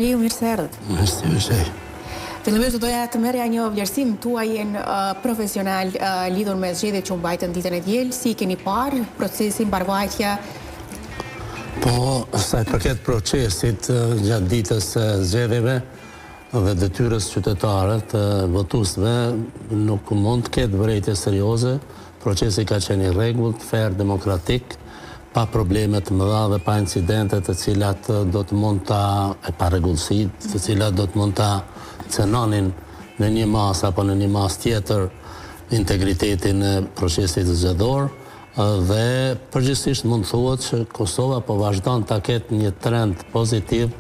Mirë se erdhët. Mirë. Fillimisht do doja të merrja një vlerësim tuaj profesional lidhur me zgjedhjet që u mbajtën ditën e diel, si keni parë procesin mbarvajtja? Po, sa i përket procesit gjatë ditës së zgjedhjeve dhe detyrës qytetare të votuesve, nuk mund të ketë vërejtje serioze. Procesi ka qenë i rregullt, fair, demokratik, pa probleme të mëdha dhe pa incidente të cilat do të mund pa rregullsi, të cilat do të mund ta cenonin në një mas apo në një mas tjetër integritetin e procesit zgjedhor, dhe përgjithsisht mund thuhet që Kosova po vazhdon ta ketë një trend pozitiv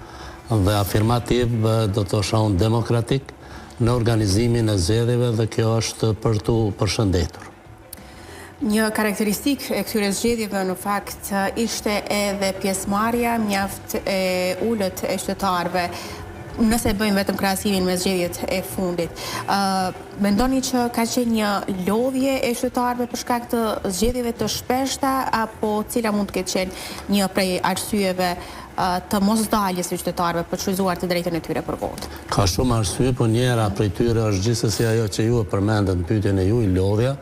dhe afirmativ, do të thosh unë demokratik në organizimin e zgjedhjeve, dhe kjo është për tu përshëndetur. Një karakteristikë e këtyre zgjedhjeve në fakt ishte edhe pjesëmarrja mjaft e ulët e qytetarëve, nëse bëjmë vetëm krahasimin me zgjedhjet e fundit. Mendoni që ka qenë një lodhje e qytetarëve për shkak të zgjedhjeve të shpeshta, apo cila mund të ketë qenë një prej arsyeve të mosdaljes së qytetarëve për të shfrytzuar të drejtën e tyre për votë? Ka shumë arsye, por njëra prej tyre është gjithsesi ajo që ju e përmendët në pyetjen e juaj, lodhja,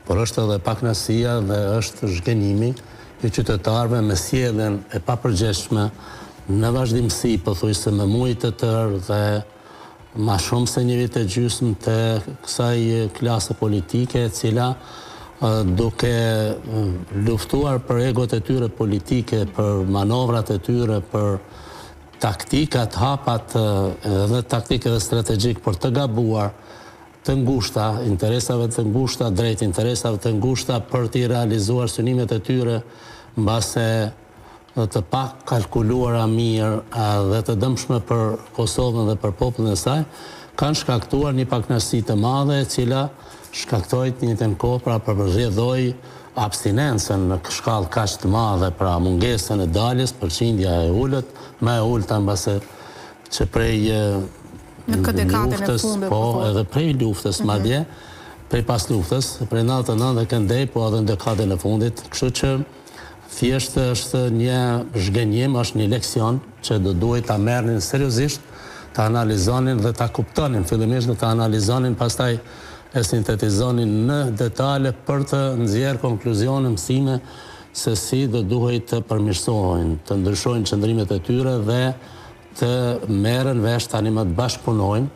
por është edhe pakënaqësia dhe është zhgënjimi i qytetarëve me sjelljen e papërgjeshme në vazhdimsi, pothuajse me muaj të tërë dhe ma shumë se një vit e gjysmë të kësaj klase politike, e cila duke luftuar për egot e tyre politike, për manovrat e tyre, për taktikat, hapat dhe taktikë dhe strategjik për të gabuar, të ngushta, interesave të ngushta, drejt interesave të ngushta për t'i realizuar synimet e tyre mbase të pak kalkuluara mirë dhe të dëmshme për Kosovën dhe për popullin e saj, kanë shkaktuar një pakënaqësi të madhe, e cila shkaktoi në njëjtën kohë pra përrjedhoi abstinencën në shkallë kaq të madhe, pra mungesën e daljes, përqindja e ulët, më e ulta mbase që prej në këtë dekadën e luftës, fundit, po, edhe prej luftës, madje, prej pas luftës, prej 99 dhe këndej, po edhe në dekadën e fundit, kështu që thjesht është një zhgënjim, është një leksion që do duhet ta merrnin seriozisht, ta analizonin dhe ta kuptonin fillimisht dhe ta analizonin, pastaj e sintetizonin në detale për të nxjerrë konkluzione, mësime se si do duhet të përmirësohen, të ndryshojnë qëndrimet e tyre dhe të merren vesh tani më të bashkëpunojnë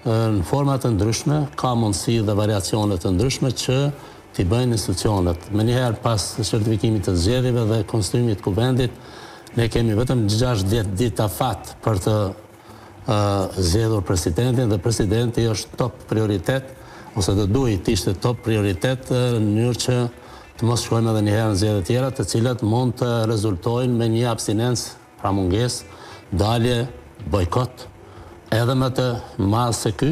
në forma të ndryshme, ka mundësi dhe variacione të ndryshme që t'i bëjnë institucionet. Me njëherë pas certifikimit të zgjedhjeve dhe konstituimit kuvendit, ne kemi vetëm 60 ditë afat për të zgjedhur presidentin, dhe presidenti është top prioritet, ose do duhet të ishte top prioritet në mënyrë që të mos shkojmë edhe njëherë në zgjedhje tjera, të cilat mund të rezultojnë me një abstinencë, pra mungesë, dalje, bojkot, edhe më të madh se ky,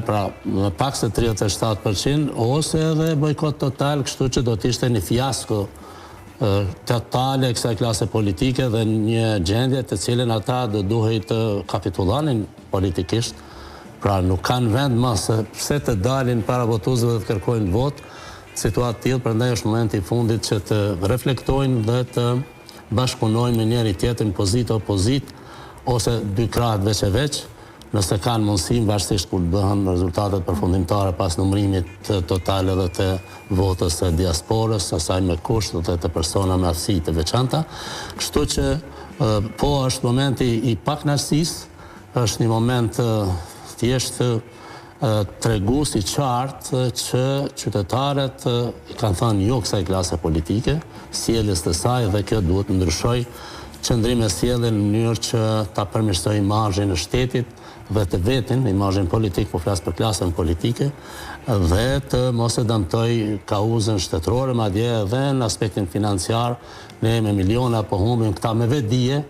pra më pak se 37%, ose edhe bojkot total, kështu që do të ishte një fiasko totale kësaj klase politike dhe një gjendje të cilën ata do duhet të kapitulonin politikisht, pra nuk kanë vend më se pse të dalin para votuesve dhe të kërkojnë votë, situatë tillë, prandaj është momenti i fundit që të reflektojnë dhe të bashkëpunojnë me njëri tjetrin, pozitë opozit, ose dy krahët veç e veç, nëse kanë mundësi, varësisht kur bëhen rezultatet përfundimtare pas numërimit total edhe të votës së diasporës, asaj me kusht dhe të persona me aftësi të veçanta. Kështu që po është momenti i pakënaqësisë, është një moment thjesht tregues i qartë që qytetarët i kanë thënë jo kësaj klase politike, sjelljes të saj, dhe kjo duhet ndryshoj qëndrim e sjellje në mënyrë që ta përmirësoj imazhin e shtetit dhe të vetin, imazhin politik, po flas për klasën politike, dhe të mos e dëmtoj kauzën shtetërore, madje edhe në aspektin financiar, ne me miliona po humbim këta me vetdije,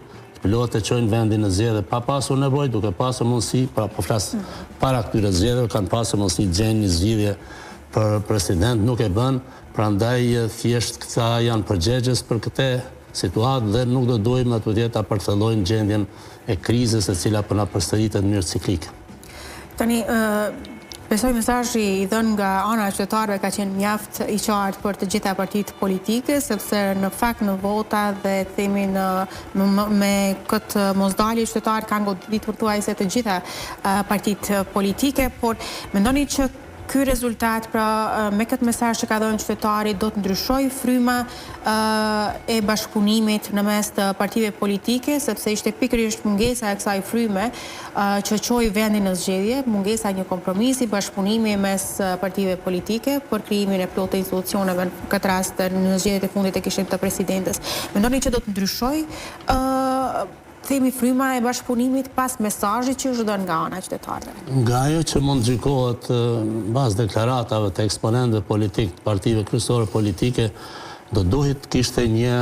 pilotë çojnë vendin në zgjedhje pa pasur nevojë, duke pasur mundësi, pra po flas para këtyre zgjedhjeve, kanë pasur mundësi të gjejnë një zgjidhje për president, nuk e bën, prandaj thjesht këta janë përgjegjës për këtë situatë dhe nuk do duhim atje ta përthellojnë gjendjen e krizës e cila po na përsëritet në mënyrë ciklike. Tani Besoj mesazhi i dhënë nga ana e qytetarëve ka qenë mjaft i qartë për të gjitha partitë politike, sepse në fakt në vota dhe themi me këtë mosdalje qytetarët kanë goditur thuajse të gjitha partitë politike, por mendoni që ky rezultat, pra me këtë mesazh që ka dhënë qytetari, do të ndryshojë fryma e bashkëpunimit në mes të partive politike, sepse ishte pikërisht mungesa e kësaj fryme që çoi vendin në zgjedhje, mungesa e një kompromisi, bashkëpunimi mes partive politike për krijimin e plotë institucioneve, në këtë rast në zgjedhjet e fundit e Kishit të Presidentes. Mendoni që do të ndryshojë themi fryma e bashkëpunimit pas mesazhit që është dhënë nga ana e qytetarëve? Nga ajo që mund gjykohet bazë deklaratave të eksponentëve politik, të partive kryesore politike, do duhet kishte një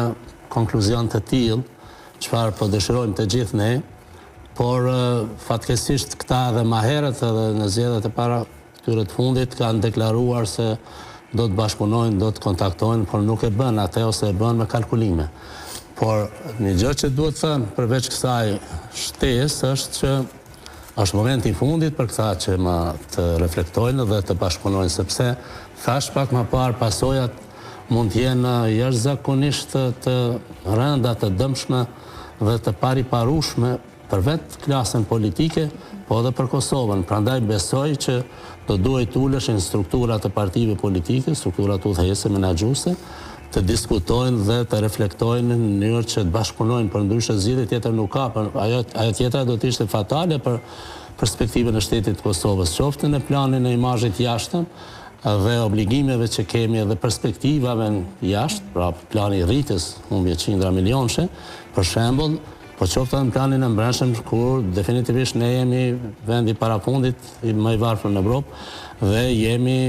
konkluzion të tillë, çfarë po dëshirojmë të gjithë ne, por fatkeqësisht këta edhe më herët edhe në zgjedhjet e para këtyre të fundit kanë deklaruar se do të bashkëpunojnë, do të kontaktojnë, por nuk e bën atë ose e bën me kalkulime. Por një gjë që duhet thënë përveç kësaj shtesë është që është momenti i fundit për këta që më të reflektojnë dhe të bashkëpunojnë, sepse thash pak më parë pasojat mund të jenë jashtëzakonisht të rënda, të dëmshme dhe të pariparueshme për vetë klasën politike, po edhe për Kosovën. Prandaj besoj që do duhet uleshin strukturat e partive politike, strukturat udhëheqëse, menaxhuese, të diskutojnë dhe të reflektojnë në mënyrë që të bashkëpunojnë, për ndryshe zgjidhje tjetër nuk ka, ajo tjetra do të ishte fatale për perspektivën e shtetit të Kosovës, qoftë në planin e imazhit jashtëm dhe obligimeve që kemi dhe perspektivave jashtë, pra plani i rritjes humbje qindra milionëshe, për shembull, po qoftë në planin e brendshëm, kur definitivisht ne jemi vendi parafundit më i varfër në Evropë dhe jemi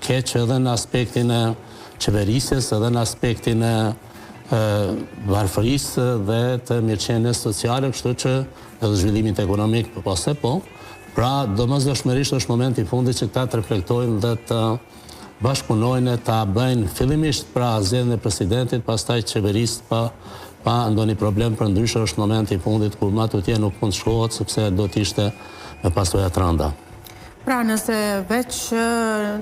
keq edhe në aspektin e qeverisjes edhe në aspektin e varfërisë dhe të mirëqenies sociale, kështu që edhe zhvillimit ekonomik ose po. Pra, domosdoshmërisht është momenti i fundit që ta të reflektojnë dhe të bashkëpunojnë, ta bëjnë fillimisht pra zgjedhjen e presidentit, pastaj qeverisë pa ndonjë problem, për ndryshe është momenti i fundit kur matutje nuk mund të shkohet sepse do të ishte me pasoja të rënda. Pra, nëse veç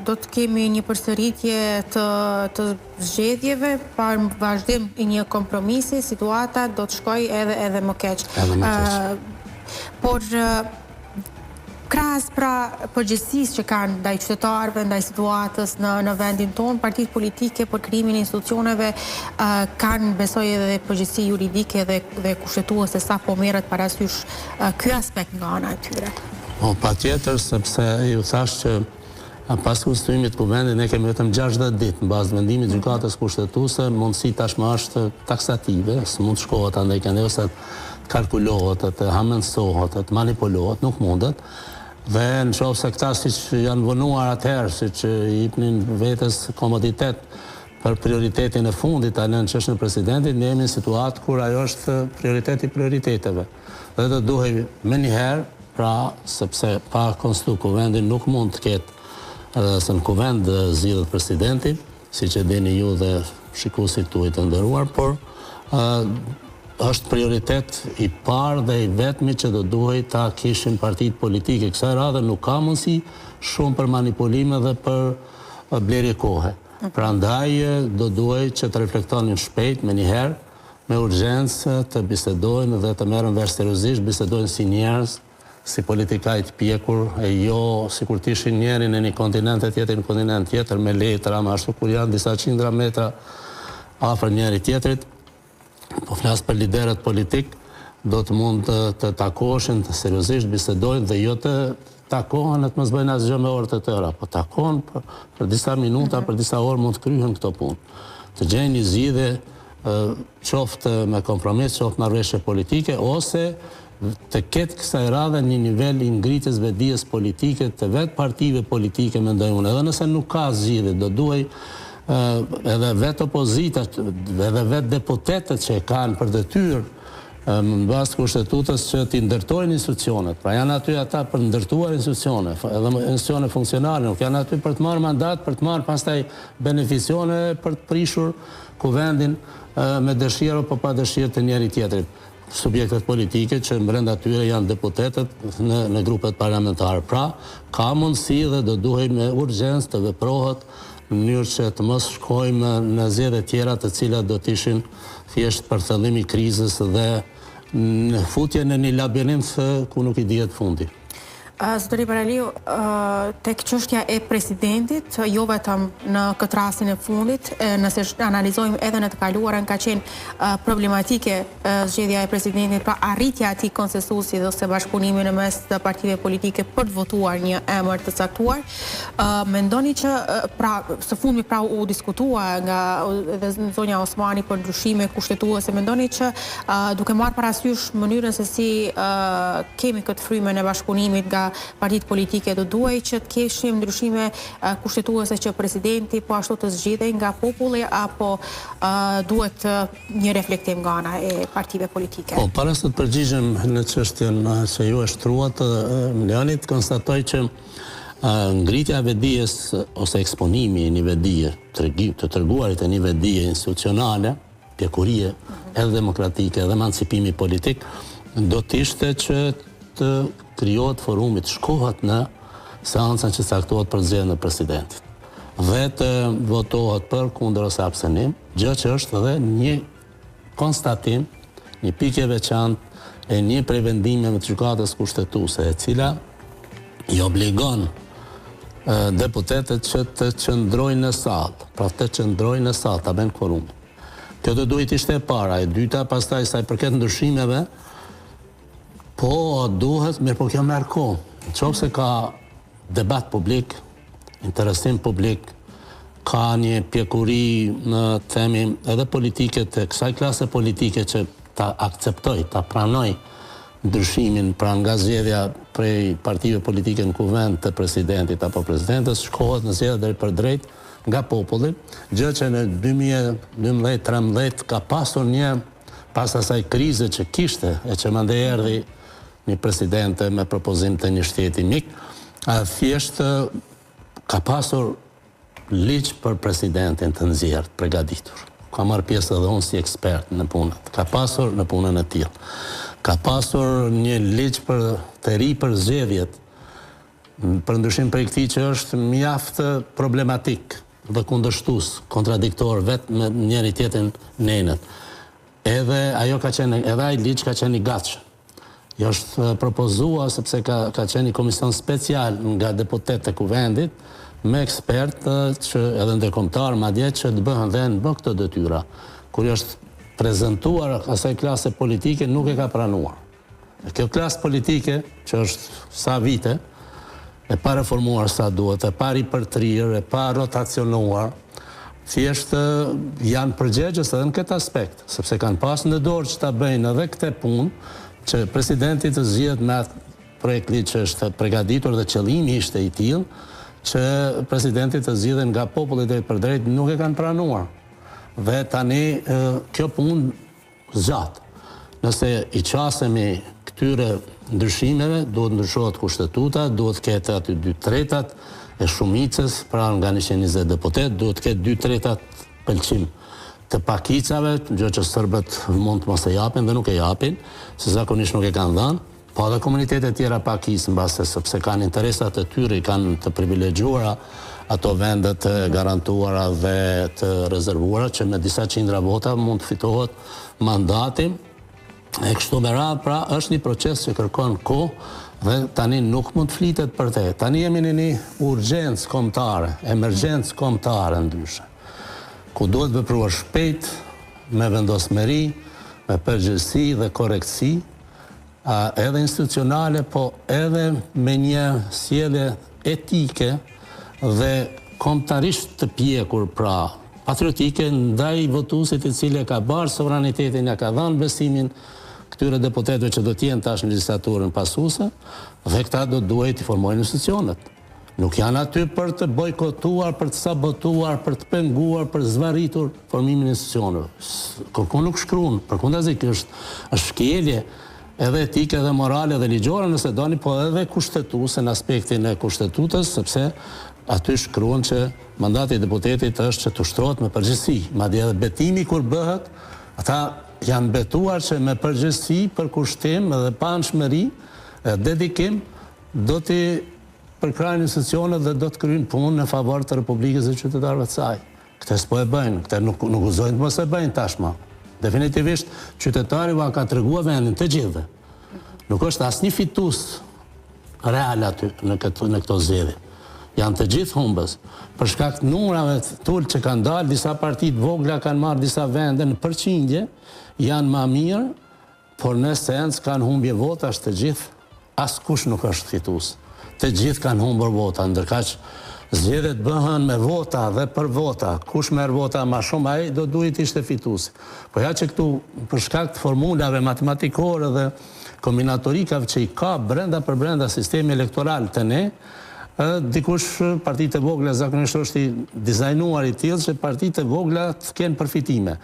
do të kemi një përsëritje të zgjedhjeve, pa vazhdim i një kompromisi, situata do të shkojë edhe më keq. Por krahas pra përgjegjësisë që kanë ndaj qytetarëve, ndaj situatës në vendin tonë, partitë politike për krijimin e institucioneve kanë besoj edhe përgjegjësi juridike dhe kushtetuese sa po merret parasysh ky aspekt nga ana e tyre. Patjetër, sepse ju thash që pas konstituimit kuvendit ne kemi vetëm 60 ditë në bazë vendimit të gjykatës kushtetuese, mundësi tashmë është taksative, s'mund të shkohet andaj këndë ose të kalkulohet, të hamendësohet, të manipulohet, nuk mundet. Dhe nëse këta siç janë vënuar atëherë, siç i jepnin vetes komoditet për prioritetin e fundit në çështën e presidentit, ne jemi në situatë kur ajo është prioriteti i prioriteteve. Dhe do duhej menjëherë, pra sepse pa konstitu kuvendin nuk mund të ketë se në kuvend zgjidhet presidenti, siç e dini ju dhe shikuesit tuaj të nderuar, por është prioritet i parë dhe i vetmi që do duhej ta kishin partitë politike. Kësaj radhe nuk ka mundësi shumë për manipulime dhe për blerje kohe. Prandaj do duhej që të reflektonin shpejt menjëherë, me urgjencë të bisedojnë dhe të merren vesh seriozisht, bisedojnë si njerëz, si politikaj të pjekur, e jo si kur t'ishin njeri në një kontinent e tjetër, në kontinent tjetër, me letra, me ashtu kur janë disa qindra metra afër njeri tjetrit, po flas për liderët politik, do të mund të takohen, të seriozisht bisedojnë dhe jo të takohen e të mos bëjnë asgjë me orë të tëra, po takohen për disa minuta, për disa orë mund të kryhen këto punë. Të gjejnë një zgjidhje qoftë me kompromis, qoftë marrëveshje politike, ose të ketë kësaj radhe një nivel i ngritjes vetdijes politike të vetë partive politike, mendoj unë. Edhe nëse nuk ka zgjidhje, do duhej edhe vetë opozita, edhe vetë deputetët që kanë për detyrë në bazë të kushtetutës që t'i ndërtojnë institucionet. Pra janë aty ata për ndërtuar institucione, edhe institucione funksionale, nuk janë aty për të marrë mandat, për të marrë pastaj beneficione, për të prishur kuvendin me dëshirë apo pa dëshirë të njëri tjetrit. subjektet politike që brenda tyre janë deputetët në grupet parlamentare. Pra, ka mundësi dhe do duhej me urgjencë të veprohet në mënyrë që të mos shkojmë në zgjedhje tjera të cilat do të ishin thjesht për thellimi krizës dhe në futje në një labirint ku nuk I dihet fundi. Zotëri Paraliu, tek çështja e presidentit, jo vetëm në këtë rastin e fundit, nëse analizojmë edhe në të kaluarën, ka qenë problematike zgjedhja e presidentit, pra arritja e atij konsensusi ose bashkëpunimi në mes të partive politike për të votuar një emër të caktuar. Mendoni që së fundmi u diskutua nga edhe zonja Osmani për ndryshime kushtetuese, mendoni që duke marrë parasysh mënyrën se si kemi këtë frymën e bashkëpunimit nga partitë politike, do duhej që të keshim ndryshime kushtetuese që presidenti po ashtu të zgjidhej nga populli, apo duhet një reflektim nga ana e partive politike? Po, para se të përgjigjem në çështjen që ju e shtruat, më lejoni të konstatoj që ngritja e vetdijes ose eksponimi i një vetdije, të treguarit e një vetdije institucionale, pjekurie, edhe demokratike, edhe emancipimi politik, do të ishte që të krijohet forumi, të shkohet në seancën që caktohet për zgjedhjen e presidentit. Dhe të votohet për, kundër ose abstenim, gjë që është edhe një konstatim, një pikë e veçantë e një prej vendimeve të gjykatës kushtetuese, e cila I obligon deputetët që të qëndrojnë në sallë, pra të qëndrojnë në sallë, ta bëjnë kvorumin. Kjo do duhet ishte e para, e dyta, pastaj sa I përket ndryshimeve, po duhet, mirë po kjo merr kohë. Nëse ka debat publik, interesim publik, ka një pjekuri në themi edhe politike të kësaj klase politike që ta akceptoj, ta pranoj ndryshimin pra nga zgjedhja prej partive politike në kuvend të presidentit apo presidentes, shkohet në zgjedhje drejt për drejt nga populli, gjë që në 2012-13 ka pasur një pas asaj krize që kishte e që mandej erdhi një presidente me propozim të një shteti mik, thjesht ka pasur ligj për presidentin të nxjerrë, përgatitur. Ka marrë pjesë edhe unë si ekspert në punët. Ka pasur në punën e tillë. Ka pasur një ligj të ri për zgjedhjet, për ndryshim prej këtij që është mjaft problematik dhe kundërshtues, kontradiktor vetë me njëri tjetrin nenët. Edhe ai ligj ka qenë I gatshëm. Jo është propozua sepse ka qenë një komision special nga deputetë të kuvendit me ekspertë që edhe ndërkombëtar madje që të bëhen dhe në këtë detyra. Kur është prezantuar asaj klase politike nuk e ka pranuar. Kjo klasë politike që është sa vite e pa reformuar sa duhet, e pa ripërtrirë, e pa rotacionuar, thjesht janë përgjegjës edhe në këtë aspekt, sepse kanë pas në dorë që ta bëjnë edhe këtë punë që presidenti të zgjedhet me atë projekt ligj që është përgatitur dhe qëllimi ishte I tillë që presidenti të zgjidhen nga populli drejt për drejt nuk e kanë pranuar. Dhe tani kjo punë zgjat. Nëse I qasemi këtyre ndryshimeve, duhet ndryshohet kushtetuta, duhet ketë aty 2/3 e shumicës, pra nga 120 deputet, duhet ketë 2/3 pëlqim të pakicave, gjë që serbët mund të mos e japin dhe nuk e japin, se zakonisht nuk e kanë dhënë, po edhe komunitetet tjera pakicë mbase sepse kanë interesat e tyre, kanë të privilegjuara ato vendet të garantuara dhe të rezervuara që me disa qindra vota mund të fitohet mandati. E kështu me radhë, pra është një proces që kërkon kohë dhe tani nuk mund të flitet për te. Tani jemi në një urgjencë kombëtare, emergjencë kombëtare ndryshe, ku duhet vepruar shpejt, me vendosmëri, me përgjegjësi dhe korrektësi, edhe institucionale, po edhe me një sjellje etike dhe kombëtarisht të pjekur, pra patriotike ndaj votuesit I cili ka barë sovranitetin, ja ka dhënë besimin këtyre deputetëve që do të jenë tash në legjislaturën pasuese, dhe këta do duhet të formojnë institucionet. Nuk janë aty për të bojkotuar, për të sabotuar, për të penguar, për zvarritur formimin e institucioneve. Kërkon nuk shkruan, përkundazi kjo është shkelje edhe etike dhe morale dhe ligjore nëse doni, po edhe kushtetuese në aspektin e kushtetutës, sepse aty shkruan që mandati I deputetit është që të ushtrohet me përgjegjësi, madje edhe betimi kur bëhet, ata janë betuar që me përgjegjësi, përkushtim dhe panshmëri, dedikim, do t'i përkrajnë institucionet dhe do të kryejnë punë në favor të Republikës dhe qytetarëve të saj. Këtë s'po e bëjnë, këtë nuk gëzojnë të mos e bëjnë tashma. Definitivisht, qytetari va ka treguar vendin të gjithëve. Nuk është asnjë fitues real aty në këto zgjedhje. Janë të gjithë humbës. Për shkak të numrave të ulët që kanë dalë, disa parti të vogla kanë marrë disa vende në përqindje, janë më mirë, por në esencë kanë humbje votash të gjithë. Askush nuk është fitues. Të gjithë kanë humbur vota, ndërkaq zgjedhjet bëhen me vota dhe për vota. Kush merr vota më shumë, ai do duhet ishte fitues. Po ja që këtu për shkak të formulave matematikore dhe kombinatorikave që i ka brenda sistemi elektoral të ne, dikush partitë e vogla zakonisht është i dizajnuar i tillë që partitë e vogla të kenë përfitime.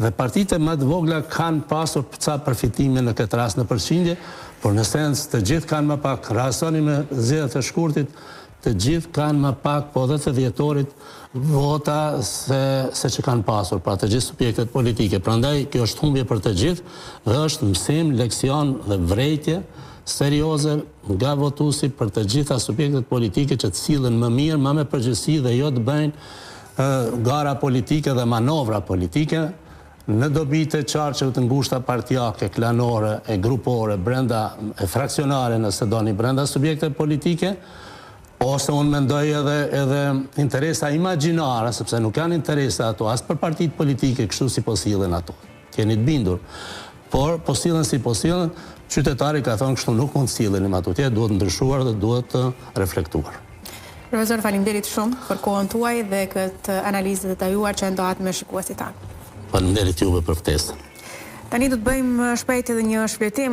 Dhe partitë më të vogla kanë pasur ca përfitime në këtë rast në përqindje, por në sens të gjithë kanë më pak, krahasoni me zgjedhjet e shkurtit, të gjithë kanë më pak, po dhe të dhjetorit, vota se që kanë pasur, pra të gjithë subjektet politike. Prandaj, kjo është humbje për të gjithë dhe është mësim, leksion dhe vrejtje serioze nga votuesi për të gjitha subjektet politike që të sillen më mirë, më me përgjegjësi dhe jo të bëjnë gara politike dhe manovra politike në dobi të qarqeve të ngushta partijake, klanore, e grupore, brenda e fraksionare nëse doni brenda subjekte politike, ose unë mendoj edhe interesa imagjinare, sepse nuk janë interesa ato as për partitë politike kështu si po sillen ato. Keni të bindur. Por po sillen si po sillen, qytetari ka thonë kështu nuk mund sillenim ato, duhet ndryshuar dhe duhet të reflektuar. Profesor, faleminderit shumë për kohën tuaj dhe këtë analizë detajuar që ndohat me shikuesit tanë. Faleminderit juve për ftesën. Tani do të bëjmë shpejt edhe një shpjetim